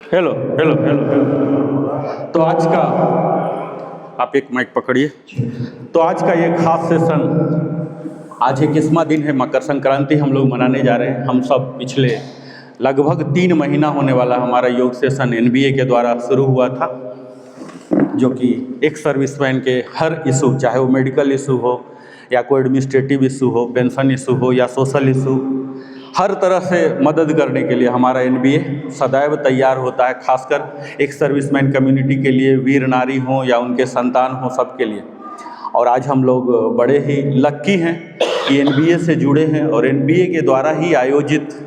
Hello hello hello hello. तो आज का, आप एक माइक पकड़िए। तो आज का ये खास सेशन, आज 21वां दिन है, मकर संक्रांति हम लोग मनाने जा रहे हैं। हम सब पिछले लगभग 3 महीना होने वाला हमारा योग सेशन एनबीए के द्वारा शुरू हुआ था, जो कि एक सर्विसमैन के हर इशू, चाहे वो मेडिकल इशू हो या कोई एडमिनिस्ट्रेटिव इशू हो, पेंशन इशू हो या सोशल इशू, हर तरह से मदद करने के लिए हमारा एनबीए सदैव तैयार होता है। खासकर एक सर्विसमैन कम्युनिटी के लिए, वीर नारी हों या उनके संतान हों, सबके लिए। और आज हम लोग बड़े ही लक्की हैं कि एनबीए से जुड़े हैं और एनबीए के द्वारा ही आयोजित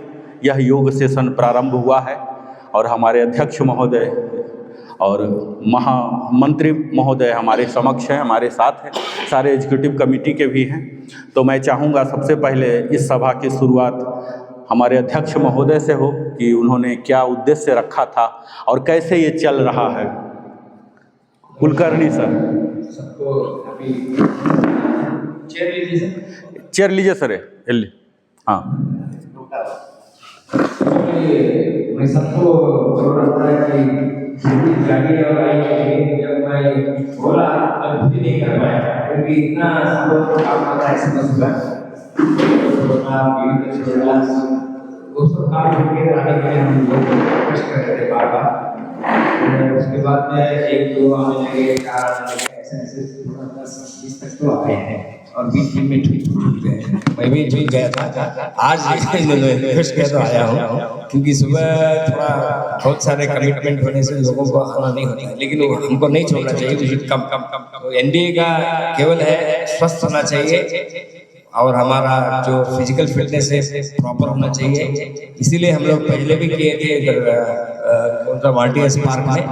यह योग सेशन प्रारंभ हुआ है। और हमारे अध्यक्ष महोदय और महामंत्री महोदय हमारे समक्ष हैं, हमारे साथ हैं, सारे एग्जीक्यूटिव कमेटी के भी हैं। तो मैं चाहूँगा सबसे पहले इस सभा की शुरुआत हमारे अध्यक्ष महोदय से हो कि उन्होंने क्या उद्देश्य रखा था और कैसे ये चल रहा है। कुलकर्णी सर, सबको अभी चेयर लीजिए सर। चेयर लीजिए सर, लीजिए। हाँ, मैं सबको बोल रहा था कि जागिए और आइए। जब मैं बोला तब भी नहीं कर पाया क्योंकि इतना सब लोग काम करता है समझ उसको काम करके आने के लिए हम लोग कोशिश कर रहे थे बार बार। उसके बाद में एक दो आने लगे, कारण ऐसे थोड़ा 10-20 तक तो आए हैं और बीच में छूट गए। मैं भी छूट गया था, आज इन्होंने खुश किया तो आया हूँ क्योंकि सुबह थोड़ा बहुत सारे कमिटमेंट होने से लोगों को आना नहीं होता है, लेकिन वो हमको नहीं छोड़ना चाहिए। We come come come NDA का केवल है स्वस्थ होना चाहिए और हमारा जो फिजिकल फिटनेस है प्रॉपर होना चाहिए। इसीलिए हम लोग पहले भी किए थे इधर वाल्टियर्स पार्क में,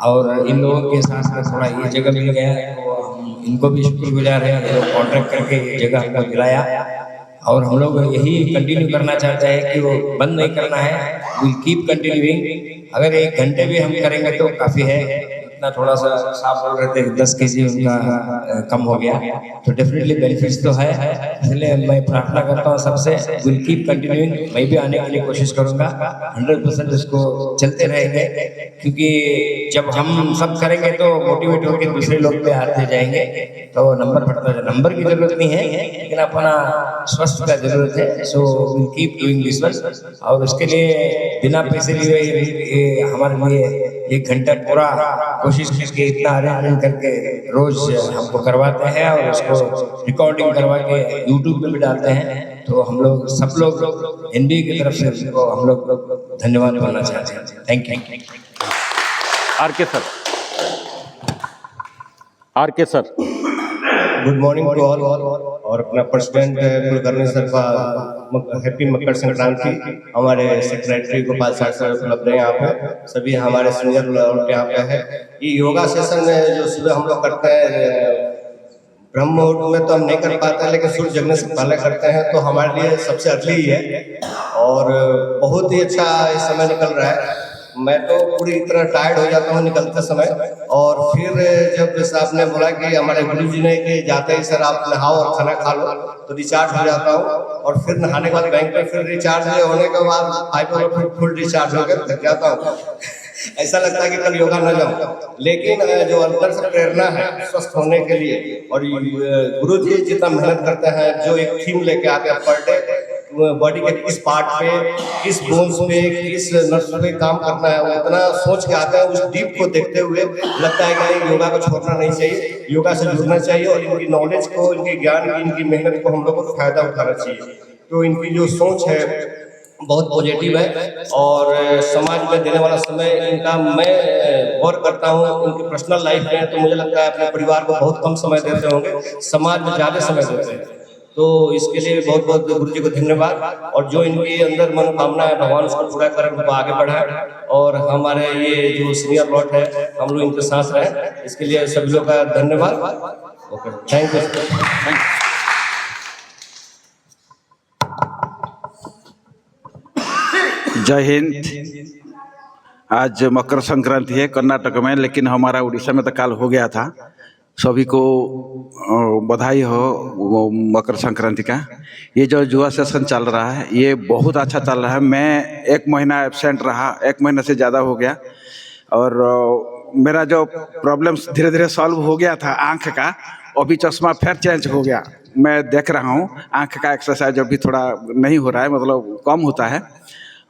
और इन लोगों के साथ थोड़ा ये जगह मिल गया तो हम इनको भी शुक्रगुजार है, कॉन्ट्रैक्ट करके ये जगह हमको दिलाया। और हम लोग यही कंटिन्यू करना चाहते हैं कि वो बंद नहीं करना है, विल कीप कंटिन्यूइंग। अगर 1 घंटे भी हम करेंगे तो काफ़ी है। इतना थोड़ा सा साफ बोल रहे थे 10 केजी उनका कम हो गया, तो डेफिनेटली बेनिफिट्स तो है। इसलिए मैं प्रार्थना करता हूँ सबसे, विल कीप कंटिन्यूइंग। मैं भी आने के लिए कोशिश करूँगा, 100% इसको चलते रहेंगे, क्योंकि जब हम सब करेंगे तो मोटिवेट होकर दूसरे लोग भी आते जाएंगे तो नंबर बढ़ता जाए। नंबर की जरूरत नहीं है, लेकिन अपना स्वस्थ का जरूरत है। So will keep doing this one, और उसके लिए बिना पैसे लिए हमारे लिए 1 घंटा पूरा कोशिश करके इतना अरेंजमेंट करके रोज हमको करवाते हैं और उसको रिकॉर्डिंग करवा के यूट्यूब पे भी डालते हैं। तो हम लोग सब लोग एनबीए की तरफ से उनको हम लोग धन्यवाद देना चाहते हैं। Thank you. R K sir, R K sir. Good morning to all. और अपना प्रेसिडेंट कुलकर्णी सर का हैप्पी मकर संक्रांति। हमारे सेक्रेटरी गोपाल सर उपलब्ध है यहाँ पे, सभी हमारे सीनियर लोग यहाँ पे है। ये योगा सेशन में जो सुबह हम लोग करते हैं ब्रह्म मुहूर्त में तो हम नहीं कर पाते, लेकिन सूर्य जगने से पहले करते हैं, तो हमारे लिए सबसे अर्ली ही है और बहुत ही अच्छा इस समय निकल रहा है। मैं तो पूरी तरह टायर्ड हो जाता हूँ निकलते समय, और फिर जब साहब ने बोला कि हमारे गुरु जी ने कि जाते ही सर आप नहाओ और खाना खा लो, तो रिचार्ज हो जाता हूँ। और फिर नहाने के बाद बैंक में फिर रिचार्ज होने के बाद 5 फुल रिचार्ज होकर थक जाता हूँ। ऐसा लगता है कि कल योगा न जाऊं, लेकिन जो अंदर से प्रेरणा है स्वस्थ होने के लिए, और गुरु जी जितना मेहनत करते हैं, जो एक थीम लेके आते हैं पर डे, बॉडी के किस पार्ट पे, किस बोन्स पे, किस नर्व्स पे काम करना है, वो इतना सोच के आते हैं। उस डीप को देखते हुए लगता है कि योगा को छोड़ना नहीं चाहिए, योगा से जुड़ना चाहिए, और इनकी नॉलेज को, इनके ज्ञान की, इनकी मेहनत को हम लोग को फायदा उठाना चाहिए। तो इनकी जो सोच है बहुत पॉजिटिव है, और समाज में देने वाला समय इनका मैं गौर करता हूँ उनकी पर्सनल लाइफ में, तो मुझे लगता है अपने परिवार को बहुत कम समय देते होंगे, समाज में ज़्यादा समय देते हैं। तो इसके लिए बहुत बहुत गुरु जी को धन्यवाद, और जो इनके अंदर मनोकामना है भगवान उसको पूरा करें, उनको आगे बढ़ाए, और हमारे ये जो सीनियर लॉट है हम लोग इनके साथ रहें, इसके लिए सभी लोग का धन्यवाद। Okay, thank you. जय हिंद। आज मकर संक्रांति है कर्नाटक में, लेकिन हमारा उड़ीसा में तो काल हो गया था। सभी को बधाई हो वो मकर संक्रांति का। ये जो युवा सेशन चल रहा है ये बहुत अच्छा चल रहा है। मैं 1 महीना एब्सेंट रहा, 1 महीना से ज़्यादा हो गया, और मेरा जो प्रॉब्लम्स धीरे धीरे सॉल्व हो गया था आँख का, अभी चश्मा फिर चेंज हो गया। मैं देख रहा हूँ आँख का एक्सरसाइज अभी थोड़ा नहीं हो रहा है, मतलब कम होता है।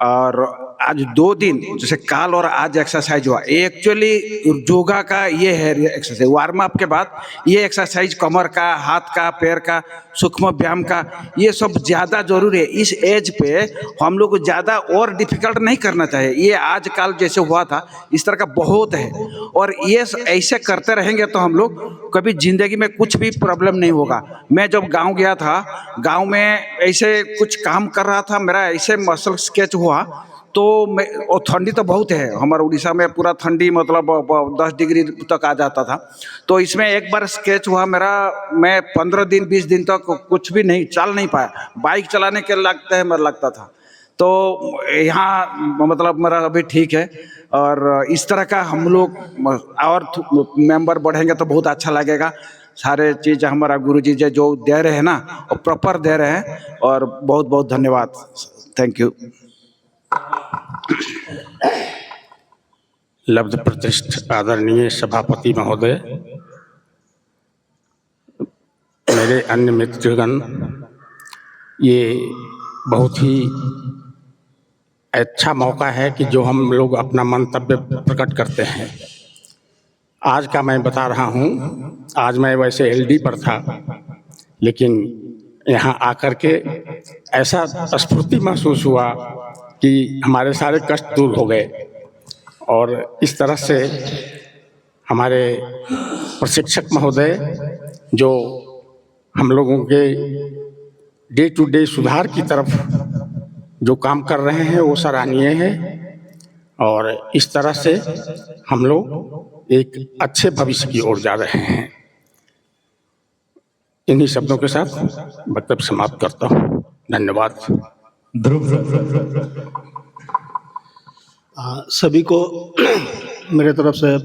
और आज 2 दिन जैसे कल और आज एक्सरसाइज हुआ, एक्चुअली योगा का ये है एक्सरसाइज। वार्म अप के बाद ये एक्सरसाइज कमर का, हाथ का, पैर का, सूक्ष्म व्यायाम का, ये सब ज़्यादा जरूरी है। इस एज पे हम लोग को ज़्यादा और डिफिकल्ट नहीं करना चाहिए। ये आज कल जैसे हुआ था इस तरह का बहुत है, और ये ऐसे करते रहेंगे तो हम लोग कभी ज़िंदगी में कुछ भी प्रॉब्लम नहीं होगा। मैं जब गाँव गया था, गाँव में ऐसे कुछ काम कर रहा था, मेरा ऐसे मसल स्केच हुआ तो मैं, और ठंडी तो बहुत है हमारे उड़ीसा में, पूरा ठंडी मतलब 10 डिग्री तक आ जाता था। तो इसमें एक बार स्केच हुआ मेरा, मैं 15 दिन 20 दिन तक कुछ भी नहीं चल नहीं पाया। बाइक चलाने के लगता था। तो यहाँ मतलब मेरा अभी ठीक है। और इस तरह का हम लोग और मेंबर बढ़ेंगे तो बहुत अच्छा लगेगा। सारे चीज़ हमारा गुरुजी जो दे रहे हैं ना, और प्रॉपर दे रहे हैं, और बहुत बहुत धन्यवाद। Thank you. लब्ध प्रतिष्ठ आदरणीय सभापति महोदय, मेरे अन्य मित्रगण, ये बहुत ही अच्छा मौका है कि जो हम लोग अपना मंतव्य प्रकट करते हैं। आज का मैं बता रहा हूँ, आज मैं वैसे एलडी पर था, लेकिन यहाँ आकर के ऐसा स्फूर्ति महसूस हुआ कि हमारे सारे कष्ट दूर हो गए। और इस तरह से हमारे प्रशिक्षक महोदय जो हम लोगों के डे टू डे सुधार की तरफ जो काम कर रहे हैं वो सराहनीय है। और इस तरह से हम लोग एक अच्छे भविष्य की ओर जा रहे हैं। इन्हीं शब्दों के साथ वक्तव्य समाप्त करता हूँ। धन्यवाद। सभी को मेरे तरफ से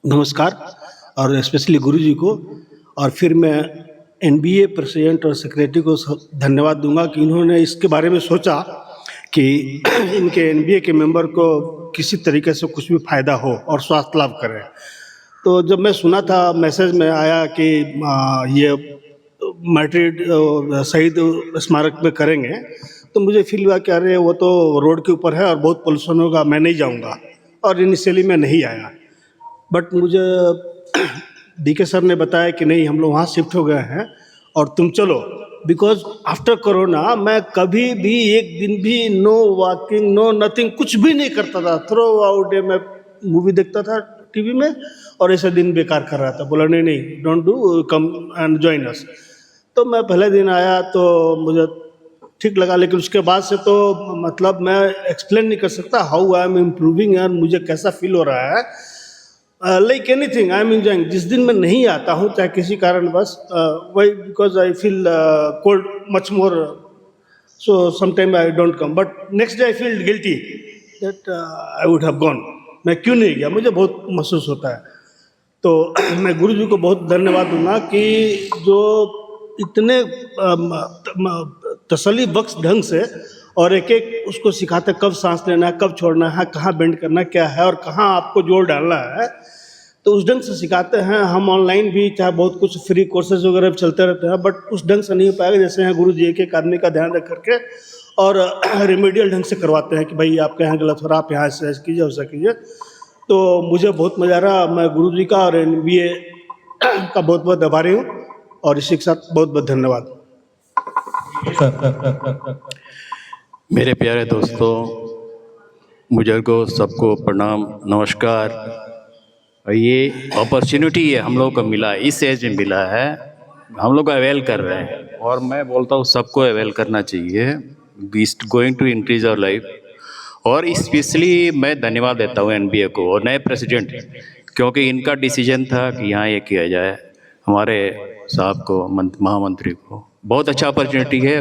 नमस्कार, और स्पेशली गुरुजी को। और फिर मैं एनबीए प्रेसिडेंट और सेक्रेटरी को धन्यवाद दूंगा कि इन्होंने इसके बारे में सोचा कि इनके एनबीए के मेंबर को किसी तरीके से कुछ भी फ़ायदा हो और स्वास्थ्य लाभ करें। तो जब मैं सुना था, मैसेज में आया कि ये मैट्रिड शहीद स्मारक में करेंगे, तो मुझे फील हुआ कि अरे वो तो रोड के ऊपर है और बहुत पोल्यूशन होगा, मैं नहीं जाऊंगा। और इनिशियली मैं नहीं आया, बट मुझे डीके सर ने बताया कि नहीं, हम लोग वहाँ शिफ्ट हो गए हैं और तुम चलो। बिकॉज आफ्टर कोरोना मैं कभी भी एक दिन भी नो वॉकिंग, नो नथिंग, कुछ भी नहीं करता था। थ्रू आउट डे मैं मूवी देखता था टीवी में और ऐसा दिन बेकार कर रहा था। बोला नहीं नहीं, don't do, come and join us. तो मैं पहले दिन आया तो मुझे ठीक लगा, लेकिन उसके बाद से तो मतलब मैं एक्सप्लेन नहीं कर सकता how I am improving and मुझे कैसा फील हो रहा है। Like anything I am enjoying. जिस दिन मैं नहीं आता हूँ चाहे किसी कारण बस, why, because I feel cold much more, so sometime I don't come, but next day I feel guilty that I would have gone. मैं क्यों नहीं गया, मुझे बहुत महसूस होता है। तो मैं गुरु जी को बहुत धन्यवाद दूंगा कि जो इतने तसल्ली बख्श ढंग से और एक एक उसको सिखाते कब सांस लेना है, कब छोड़ना है, कहाँ बेंड करना क्या है और कहाँ आपको जोर डालना है, तो उस ढंग से सिखाते हैं। हम ऑनलाइन भी चाहे बहुत कुछ फ्री कोर्सेज वगैरह चलते रहते हैं, बट उस ढंग से नहीं हो पाएगा जैसे यहाँ गुरु जी एक आदमी का ध्यान रख करके और रेमेडियल ढंग से करवाते हैं कि भाई आपके यहाँ गलत हो रहा, आप यहाँ ऐसे कीजिए, वैसा कीजिए। तो मुझे बहुत मज़ा आ रहा। मैं गुरु जी का और एनबीए का बहुत बहुत आभारी हूँ, और इसी के साथ बहुत बहुत धन्यवाद। मेरे प्यारे दोस्तों, बुजुर्गों, सबको प्रणाम, नमस्कार। ये अपॉर्चुनिटी है हम लोगों को मिला, इस एज में मिला है, हम लोग अवेल कर रहे हैं। और मैं बोलता हूँ सबको अवेल करना चाहिए, going to increase our life. और स्पेशली मैं धन्यवाद देता हूँ एनबीए को और नए प्रेसिडेंट, क्योंकि इनका डिसीजन था कि यहाँ ये किया जाए, हमारे साहब को, महामंत्री को। बहुत अच्छा अपॉर्चुनिटी है,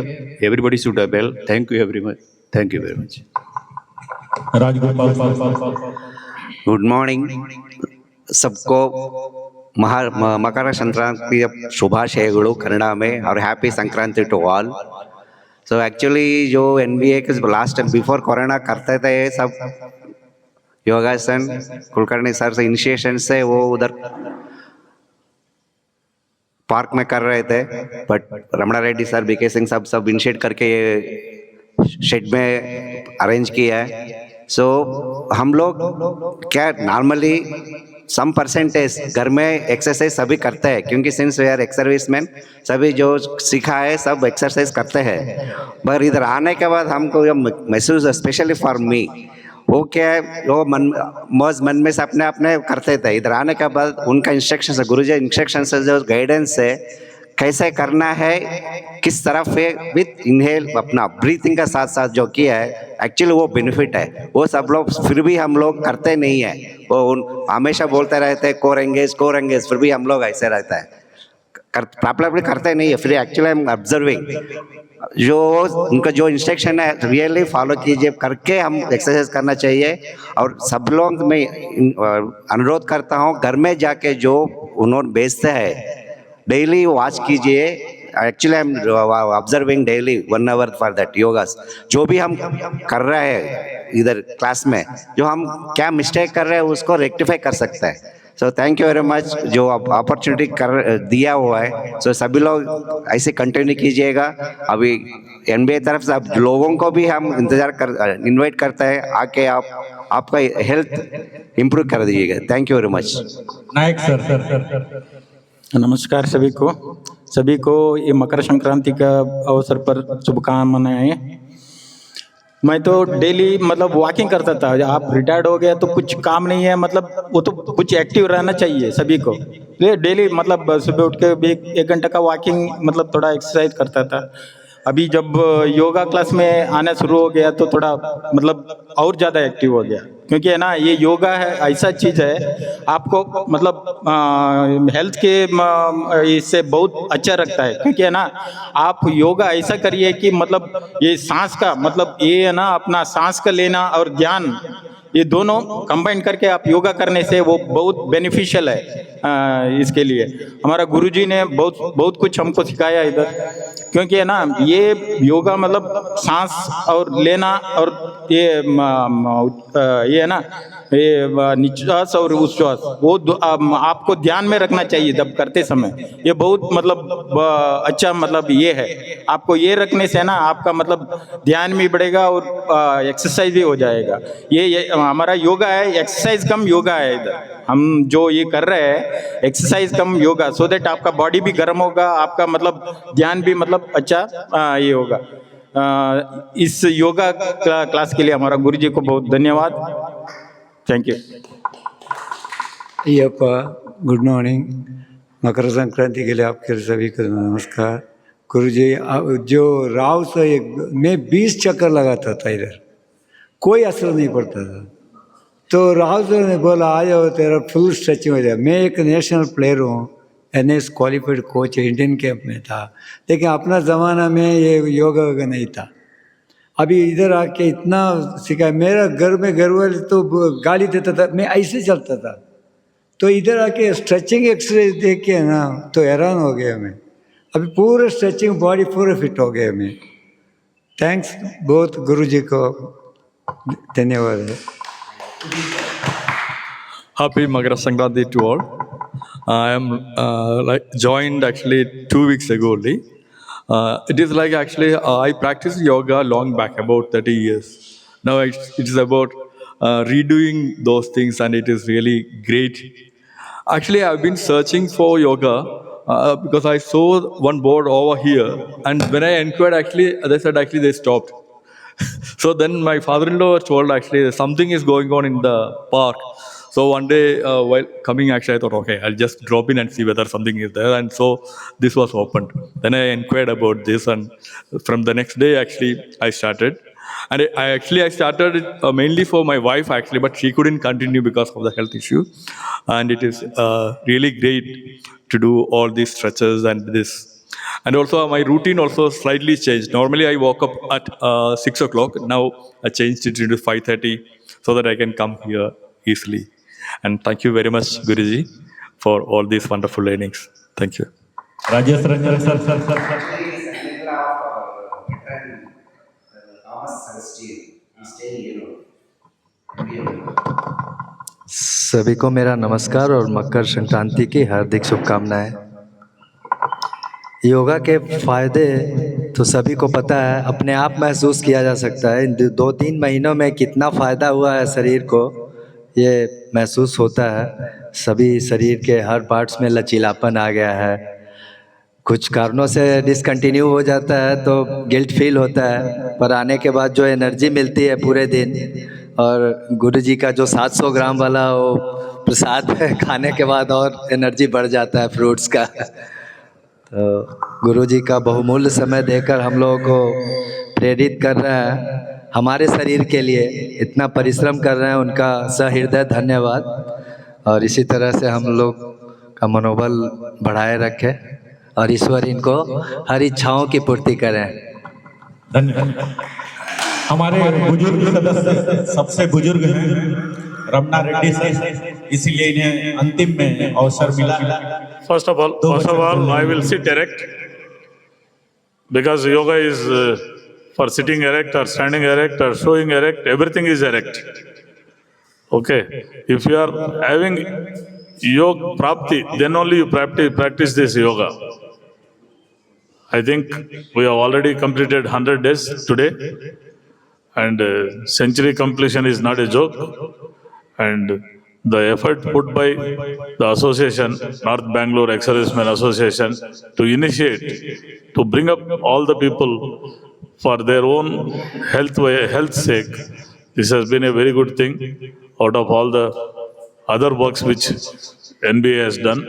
everybody should avail. Thank you every much, thank you very much. Rajgopal. Good morning सबको, ಮಕರ ಸಂಕ್ರಾಂತಿಯ ಶುಭಾಶಯಗಳು ಕನ್ನಡ में और happy Sankranti to all. So actually जो एनबीए के लास्ट टाइम बिफोर कोरोना करते थे सब योगासन कुलकर्णी सर से इनिशिएशन से वो उधर पार्क में कर रहे थे, but Ramana Reddy sir B K Singh सब इनिशिएट करके ये शेड में अरेंज किया है। सो हम लोग क्या नॉर्मली सम परसेंटेज घर में एक्सरसाइज सभी करते हैं, क्योंकि since we are ex serviceman सभी जो सीखा है सब एक्सरसाइज करते हैं। मगर इधर आने के बाद हमको ये महसूस स्पेशली फॉर मी वो क्या है, वो मन में से अपने अपने करते थे। इधर आने के बाद उनका इंस्ट्रक्शन से गुरुजी इंस्ट्रक्शन से जो गाइडेंस है कैसे करना है किस तरफ है विथ इनहेल अपना ब्रीथिंग का साथ साथ जो किया है एक्चुअली वो बेनिफिट है। वो सब लोग फिर भी हम लोग करते नहीं है, वो हमेशा बोलते रहते कोर एंगेज फिर भी हम लोग ऐसे रहता है प्रॉपरली करते नहीं है। फिर एक्चुअली आई एम ऑब्जर्विंग जो उनका जो इंस्ट्रक्शन है रियली फॉलो कीजिए करके हम एक्सरसाइज करना चाहिए। और सब लोग मैं अनुरोध करता हूँ घर में जाके जो उन्होंने भेजते हैं डेली वॉच कीजिए। Actually I am observing daily 1 hour for that yogas जो भी हम कर रहे हैं इधर क्लास में जो हम क्या मिस्टेक कर रहे हैं उसको रेक्टिफाई कर सकते हैं। So thank you very much जो अपॉर्चुनिटी दिया हुआ है। सो सभी लोग ऐसे कंटिन्यू कीजिएगा। अभी एनबीए तरफ से अब लोगों को भी हम इनवाइट करते हैं आके आपका हेल्थ इम्प्रूव कर दीजिएगा। Thank you very much. Nayak sir. नमस्कार सभी को ये मकर संक्रांति का अवसर पर शुभकामनाएं। मैं तो डेली मतलब वॉकिंग करता था, आप रिटायर्ड हो गए तो कुछ काम नहीं है, मतलब वो तो कुछ एक्टिव रहना चाहिए सभी को। ये डेली मतलब सुबह उठ के भी 1 घंटा का वॉकिंग मतलब थोड़ा एक्सरसाइज करता था। अभी जब योगा क्लास में आना शुरू हो गया तो थोड़ा मतलब और ज़्यादा एक्टिव हो गया, क्योंकि है ना ये योगा है ऐसा चीज़ है आपको मतलब हेल्थ के इससे बहुत अच्छा रखता है। क्योंकि है ना आप योगा ऐसा करिए कि मतलब ये सांस का मतलब ये है ना अपना सांस का लेना और ध्यान ये दोनों कंबाइन करके आप योगा करने से वो बहुत बेनिफिशियल है। इसके लिए हमारा गुरुजी ने बहुत कुछ हमको सिखाया इधर, क्योंकि है ना ये योगा मतलब सांस और लेना और ये है ना ये निश्वास और उच्छ्वास वो आपको ध्यान में रखना चाहिए जब करते समय। ये बहुत मतलब अच्छा मतलब ये है, आपको ये रखने से ना आपका मतलब ध्यान भी बढ़ेगा और एक्सरसाइज भी हो जाएगा। ये हमारा योगा है, एक्सरसाइज कम योगा है। इधर हम जो ये कर रहे हैं exercise come yoga, so that आपका बॉडी भी गर्म होगा, आपका मतलब ध्यान भी मतलब अच्छा ये होगा। इस योगा क्लास के लिए हमारा गुरुजी को बहुत धन्यवाद। Thank you. Ayyappa good morning. Makar Sankranti के लिए आपके सभी को नमस्कार। गुरुजी जो राव से मैं 20 चक्कर लगाता था इधर, कोई असर नहीं पड़ता था। तो राव सर ने बोला आ जाओ तेरा फुल स्ट्रेचिंग हो जाए। मैं एक नेशनल प्लेयर हूँ, NS qualified coach Indian camp में था, लेकिन अपना ज़माना में ये योगा नहीं था। अभी इधर आके इतना सीखा। मेरा घर में घर वाले तो गाली देता था, मैं ऐसे चलता था। तो इधर आके स्ट्रेचिंग एक्सरसाइज देख के ना तो हैरान हो गया मैं। अभी पूरा स्ट्रेचिंग बॉडी पूरा फिट हो गया मैं। थैंक्स बहुत गुरुजी को धन्यवाद है। Happy Makara Sankranti to all. I am joined actually 2 weeks ago only. It is like actually I practiced yoga long back, about 30 years. Now it is about redoing those things, and it is really great. Actually, I've been searching for yoga because I saw one board over here, and when I inquired, actually they said actually they stopped. So then my father-in-law told actually something is going on in the park. So one day while coming, actually I thought, okay, I'll just drop in and see whether something is there. And so this was opened. Then I inquired about this, and from the next day actually I started. And I started it mainly for my wife actually, but she couldn't continue because of the health issue. And it is really great to do all these stretches and this. And also my routine also slightly changed. Normally I woke up at 6 o'clock. Now I changed it into 5:30 so that I can come here easily. And thank you very much, Guruji, for all these wonderful learnings. Thank you. Rajesh Ranjan sir सभी को मेरा नमस्कार और मकर संक्रांति की हार्दिक शुभकामनाएं। योगा के फायदे तो सभी को पता है, अपने आप महसूस किया जा सकता है। इन 2-3 महीनों में कितना फ़ायदा हुआ है शरीर को, ये महसूस होता है। सभी शरीर के हर पार्ट्स में लचीलापन आ गया है। कुछ कारणों से डिसकंटिन्यू हो जाता है तो गिल्ट फील होता है, पर आने के बाद जो एनर्जी मिलती है पूरे दिन, और गुरु जी का जो 700 ग्राम वाला वो प्रसाद है खाने के बाद और एनर्जी बढ़ जाता है फ्रूट्स का। तो गुरु जी का बहुमूल्य समय देकर हम लोगों को प्रेरित कर रहे हैं, हमारे शरीर के लिए इतना परिश्रम कर रहे हैं, उनका सहृदय धन्यवाद। और इसी तरह से हम लोग का मनोबल बढ़ाए रखें और ईश्वर इनको हर इच्छाओं की पूर्ति करें। धन्यवाद। हमारे बुजुर्ग सदस्य सबसे बुजुर्ग हैं रमना रेड्डी सर, इसीलिए इन्हें अंतिम में अवसर मिला। First of all, I will sit erect because yoga is for sitting erect or standing erect or showing erect. Everything is erect. Okay. If you are having yoga prapti, then only you practice this yoga. I think we have already completed 100 days today, and century completion is not a joke. And the effort put by the association, North Bangalore Ex-Servicemen Association, to initiate, to bring up all the people for their own health sake, this has been a very good thing out of all the other works which NBA has done.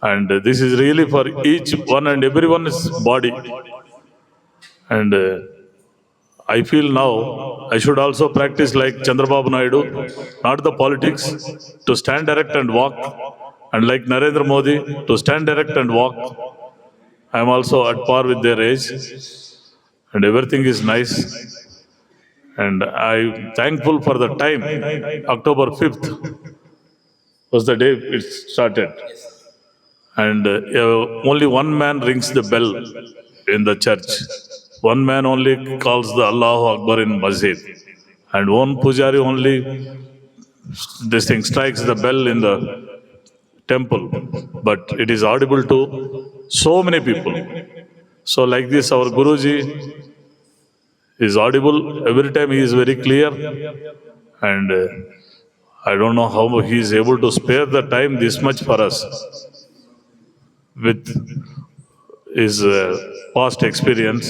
And this is really for each one and everyone's body. And I feel now I should also practice like Chandrababu Naidu, not the politics, to stand erect and walk, and like Narendra Modi, to stand erect and walk. I am also at par with their age, and everything is nice. And I am thankful for the time. October 5th was the day it started. And only one man rings the bell in the church. One man only calls the Allahu Akbar in Masjid. And one pujari only, this thing, strikes the bell in the temple. But it is audible to so many people. So like this, our Guruji is audible. Every time he is very clear. And I don't know how he is able to spare the time this much for us. With his past experience.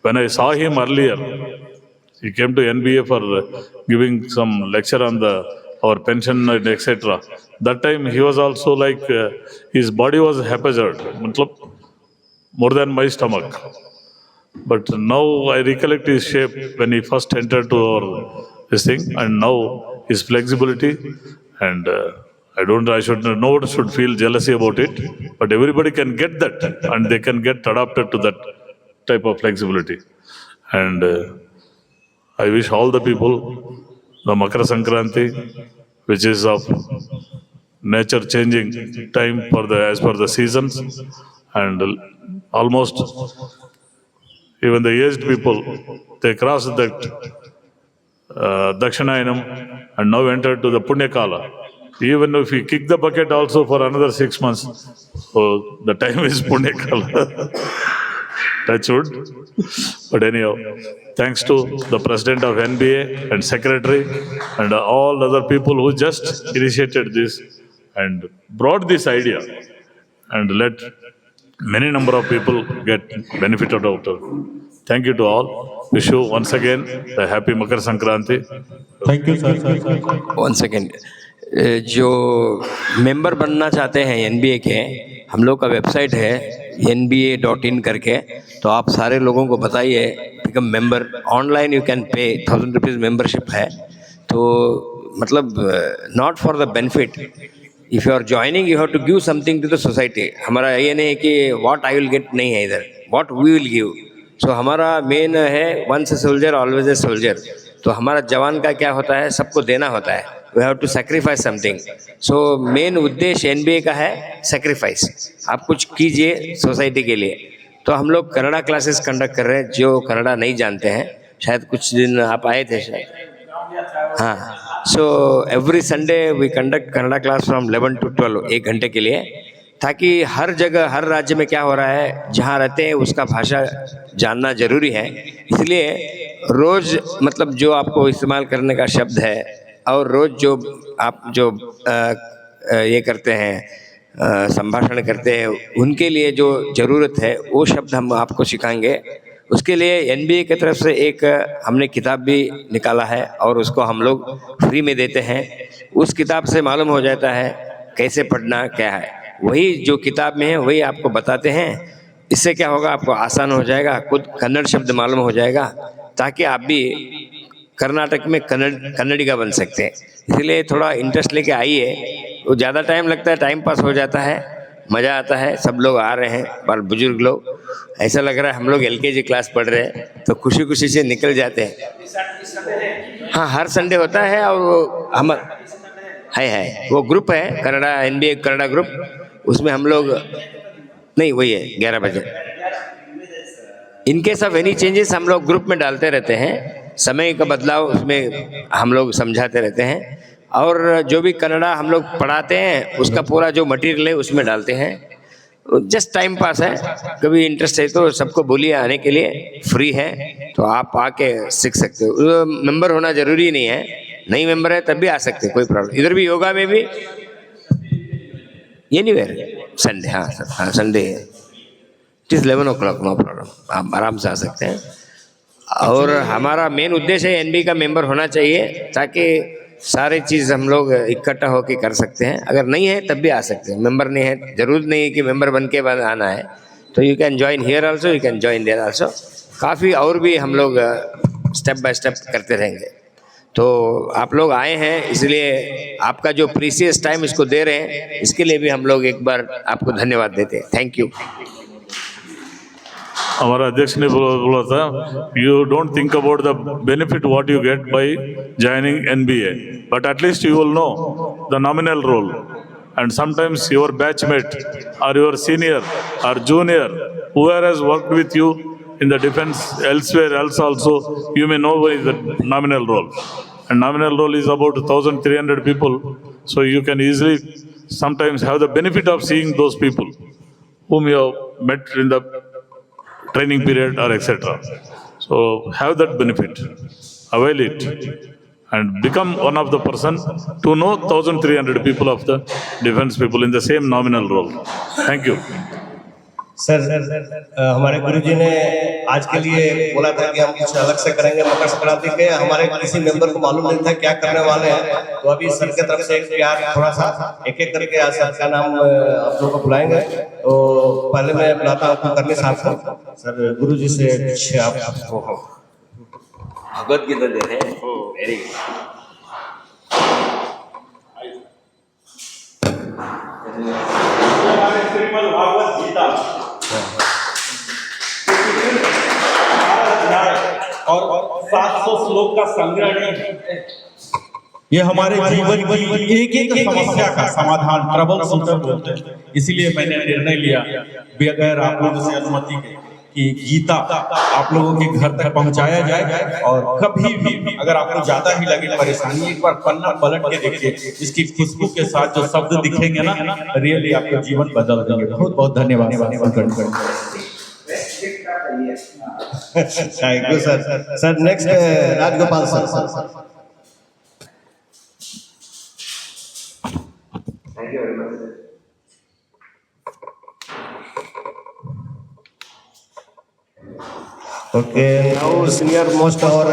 When I saw him earlier, he came to NBA for giving some lecture on our pension and etc. That time he was also like, his body was haphazard, more than my stomach. But now I recollect his shape when he first entered to this thing, and now his flexibility, and no one should feel jealousy about it, but everybody can get that, and they can get adapted to that type of flexibility. And I wish all the people the Makara Sankranti, which is of nature changing time as per the seasons, and almost even the aged people, they crossed that Dakshinayinam and now entered to the Punyakala. Even if we kick the bucket also for another 6 months, so the time is Punyakala. Touch wood. But anyhow, thanks to the president of NBA and secretary and all other people who just initiated this and brought this idea and let many number of people get benefited out of it. Thank you to all. Wish you once again a happy Makar Sankranti. Thank you, sir. One second. जो member बनना चाहते हैं NBA के, हम लोग का website है nba.in करके, तो आप सारे लोगों को बताइए become member. Online you can pay 1000 rupees membership है, तो मतलब not for the benefit. If you are joining you have to give something to the society. हमारा ये नहीं है कि व्हाट आई विल गेट नहीं है इधर, what we will give. So हमारा मेन है once a soldier always a soldier. तो हमारा जवान का क्या होता है, सबको देना होता है। We have to sacrifice something. So main उद्देश्य एनबीए का है सेक्रीफाइस. आप कुछ कीजिए सोसाइटी के लिए. तो हम लोग कन्नड़ा क्लासेस कंडक्ट कर रहे हैं. जो कन्नड़ा नहीं जानते हैं, शायद कुछ दिन आप आए थे शायद. हाँ, so every Sunday we conduct Kannada class from 11 to 12, 1 घंटे के लिए, ताकि हर जगह हर राज्य में क्या हो रहा है, जहाँ रहते हैं उसका भाषा जानना जरूरी है. इसलिए रोज़ मतलब जो आपको इस्तेमाल करने का शब्द है और रोज़ जो आप जो ये करते हैं, संभाषण करते हैं, उनके लिए जो ज़रूरत है वो शब्द हम आपको सिखाएंगे. उसके लिए एनबीए की तरफ से एक हमने किताब भी निकाला है और उसको हम लोग फ्री में देते हैं. उस किताब से मालूम हो जाता है कैसे पढ़ना क्या है. वही जो किताब में है वही आपको बताते हैं. इससे क्या होगा, आपको आसान हो जाएगा, खुद कन्नड़ शब्द मालूम हो जाएगा, ताकि आप भी कर्नाटक में कन्नड़ी का बन सकते हैं. इसलिए थोड़ा इंटरेस्ट लेके आइए. वो ज़्यादा टाइम लगता है, टाइम पास हो जाता है, मज़ा आता है. सब लोग आ रहे हैं, पर बुजुर्ग लोग, ऐसा लग रहा है हम लोग एलकेजी क्लास पढ़ रहे हैं, तो खुशी खुशी से निकल जाते हैं. हाँ, हर संडे होता है. और वो हम है वो ग्रुप है कन्नड़ा, एनबीए कन्नड़ा ग्रुप, उसमें हम लोग नहीं, वही है 11 बजे. इनकेस ऑफ एनी चेंजेस हम लोग ग्रुप में डालते रहते हैं. समय का बदलाव उसमें हम लोग समझाते रहते हैं. और जो भी कन्नड़ा हम लोग पढ़ाते हैं उसका पूरा जो मटेरियल है उसमें डालते हैं. जस्ट टाइम पास है. कभी इंटरेस्ट है तो सबको बोलिए आने के लिए, फ्री है, तो आप आके सीख सकते हो. मेंबर होना जरूरी नहीं है, नहीं मेंबर है तब भी आ सकते, कोई प्रॉब्लम. इधर भी योगा में भी एनीवेयर संडे, हाँ Sunday it is 11 o'clock, no problem, आप आराम से आ सकते हैं. और हमारा मेन उद्देश्य है एनबी का मेंबर होना चाहिए, ताकि सारी चीज़ हम लोग इकट्ठा होकर कर सकते हैं. अगर नहीं है तब भी आ सकते हैं. मेंबर नहीं है, जरूर नहीं है कि मेंबर बन के बाद आना है. तो you can join here also, you can join there also. काफ़ी और भी हम लोग स्टेप बाय स्टेप करते रहेंगे. तो आप लोग आए हैं, इसलिए आपका जो प्रीसियस टाइम इसको दे रहे हैं, इसके लिए भी हम लोग एक बार आपको धन्यवाद देते हैं. Thank you. हमारा अध्यक्ष ने बोला था, you don't think about the benefit what you get by joining NBA, but at least you will know the nominal role. And sometimes your batchmate or your senior or junior, whoever has worked with you in the defense elsewhere else also, you may know what is the nominal role. And nominal role is about 1,300 people. So you can easily sometimes have the benefit of seeing those people whom you have met in the training period or etc. So have that benefit, avail it, and become one of the person to know 1,300 people of the defense people in the same nominal role. Thank you. Sir, हमारे गुरुजी ने आज के लिए बोला था कि हम कुछ अलग से करेंगे मकर संक्रांति के. हमारे किसी मेंबर को मालूम नहीं था क्या करने वाले हैं, तो अभी सर की तरफ से एक प्यार थोड़ा सा एक एक करके आज सर का नाम आप लोगों को बुलाएंगे. तो पहले मैं बुलाता हूँ कुलकर्णी साहब को. सर गुरुजी से कुछ आप भगवत गीता दे रहे हैं. वेरी श्रीमद् भागवत गीता और 700 श्लोक का संग्रह नहीं, ये हमारे जीवन की एक एक समस्या का समाधान, ट्रबल शूटर बोलते हैं. इसीलिए मैंने निर्णय लिया, बगैर आप लोगों से अनुमति के, कि गीता आप लोगों के घर तक पहुंचाया जाए. और कभी भी अगर आपको ज्यादा ही लगे परेशानी, एक बार पन्ना पलट के देखिए, इसकी खुशबू के साथ जो शब्द दिखेंगे ना, रियली आपका जीवन बदल देंगे. बहुत बहुत धन्यवाद. Thank you sir. Sir next Rajagopal sir. Thank you very much. Okay, now senior most और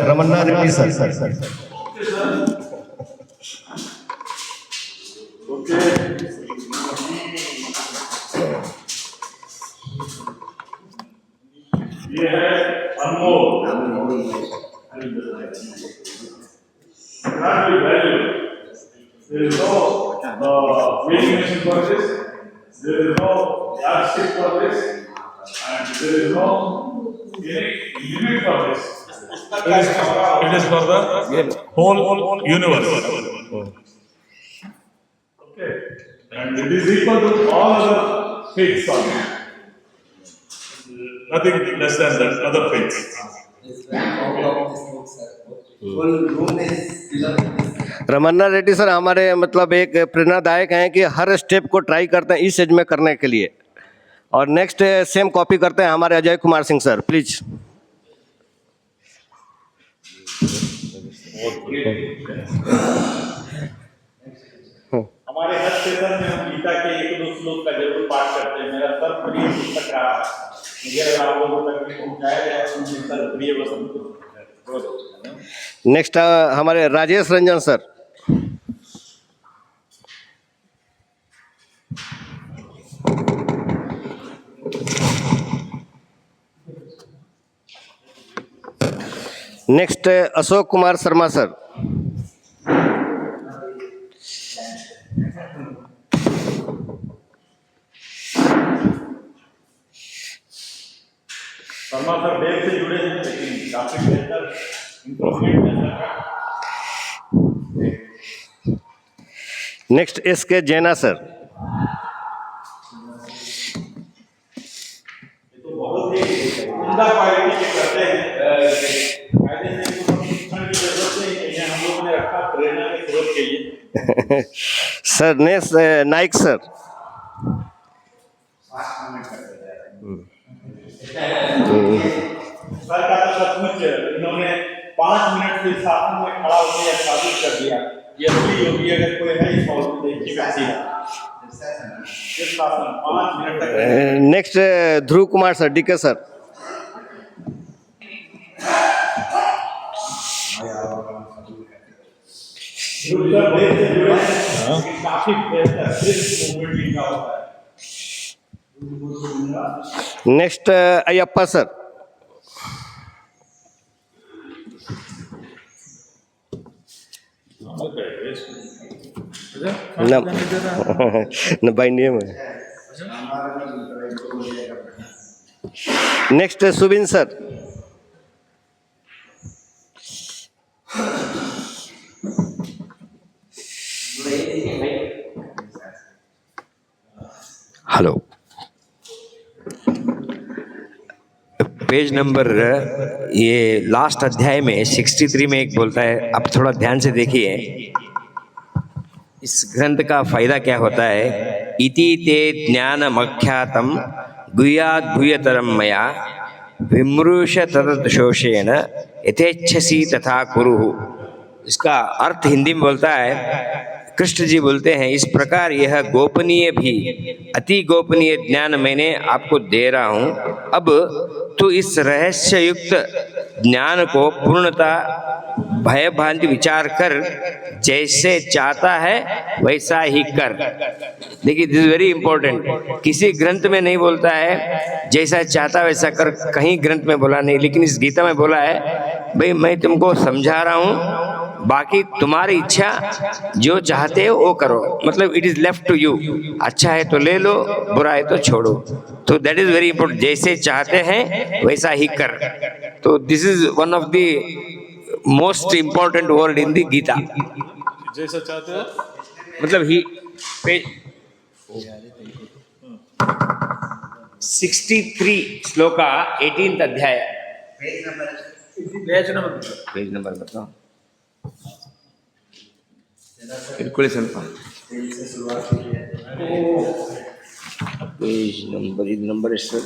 रमन्ना रेड्डी सर. ये है अनमोल. There is no weighing machine for this. There is no yardstick for this, and there is no any limit for this. It is for the whole universe. Okay, and it is equal to all other faiths also. Nothing less than that other faiths. Ramanna Reddy sir हमारे मतलब एक प्रेरणादायक हैं कि हर step को try करते हैं इस एज में करने के लिए। और नेक्स्ट सेम कॉपी करते हैं हमारे अजय कुमार सिंह सर, प्लीज। हमारे हर सेशन में हम गीता के एक दो श्लोक का जरूर पाठ करते हैं। मेरा सर्वप्रिय पुस्तक रहा है, मुझे अगर आप लोगों तक भी पहुंचाया जाए तो मुझे सर्वप्रिय वसंत। नेक्स्ट हमारे Rajesh Ranjan sir. Next Ashok Kumar Sharma sir. Sharma sir देर से जुड़े हैं लेकिन काफी बेहतर इंप्रूवमेंट है। नेक्स्ट एस के जैना सर। तो बहुत ही उम्दा क्वालिटी के करते हैं। कायदे से इनको शिक्षण की जरूरत नहीं है, हम लोगों ने रखा प्रेरणा के स्रोत के लिए। Sir next Naik sir. Sir का तो सचमुच इन्होंने 5 मिनट से शासन में खड़ा होकर यह साबित कर दिया ये असली योगी अगर कोई है इस हाउस में देखिएगा सीधा इस शासन 5 मिनट तक। नेक्स्ट ध्रुव कुमार सर, डीके सर। काफी बेहतर मूवमेंट लिखा होता है। Next Ayyappa sir. न बाय नेम है। Next Subin sir. Hello. Page number ये लास्ट अध्याय में 63 में एक बोलता है, अब थोड़ा ध्यान से देखिए इस ग्रंथ का फायदा क्या होता है। इति ते ज्ञानमख्यातम गुह्यात् गुह्यतरम मया विमृश तदशोषेण यथेच्छसि तथा कुरु। इसका अर्थ हिंदी में बोलता है, कृष्ण जी बोलते हैं इस प्रकार यह गोपनीय भी अति गोपनीय ज्ञान मैंने आपको दे रहा हूँ। अब तो इस रहस्य युक्त ज्ञान को पूर्णता भय भ्रांति विचार कर जैसे चाहता है वैसा ही कर। देखिए दिस इज वेरी इंपॉर्टेंट। किसी ग्रंथ में नहीं बोलता है जैसा चाहता वैसा कर, कहीं ग्रंथ में बोला नहीं, लेकिन इस गीता में बोला है भाई मैं तुमको समझा रहा हूँ, बाकी तुम्हारी इच्छा जो चाहते हो वो करो। मतलब it is left to you. अच्छा है तो ले लो, बुरा है तो छोड़ो। तो दैट इज वेरी इंपॉर्टेंट। जैसे चाहते हैं वैसा ही कर। तो this is one of the most important word in the Gita. जैसा चाहते हो मतलब ही पेज 63 श्लोका 18th अध्याय पेज नंबर बताओ। बिल्कुल ಸ್ವಲ್ಪ पेज नंबर ಇದು ನಂಬರ್ ಎಷ್ಟು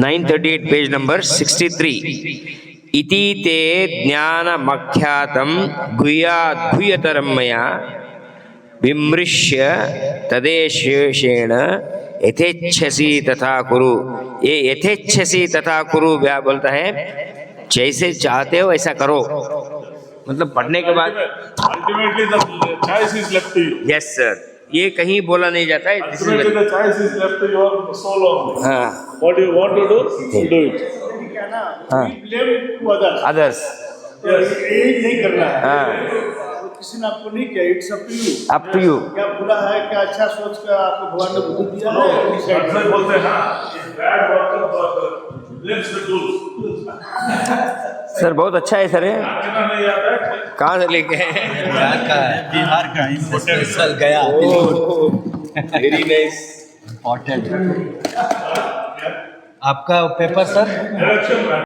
938 पेज नंबर 63 इति ते ज्ञानमख्यातं गुह्यात् गुह्यतरं मया विमृश्य तदेशेषेण यथेच्छसि तथा कुरु। ये यथेच्छसि तथा कुरु क्या बोलता है, जैसे चाहते हो ऐसा करो। मतलब पढ़ने के बाद ultimately the choice is left to you. Yes sir, ये कहीं बोला नहीं जाता है। Ultimately the choice is left to your soul only. हाँ What you want to do, do it. हाँ अदर्स यही नहीं करना है। हाँ किसी ने आपको नहीं किया, it's up to you. Up to you. क्या बुरा है क्या अच्छा सोच कर आपको भगवान ने बुद्धि दिया है। बोलते हैं bad work of सर बहुत अच्छा है सर। कहाँ से लेके बिहार का है, बिहार का स्पेशल गया। Very nice. इम्पोर्टेंट। आपका पेपर सर?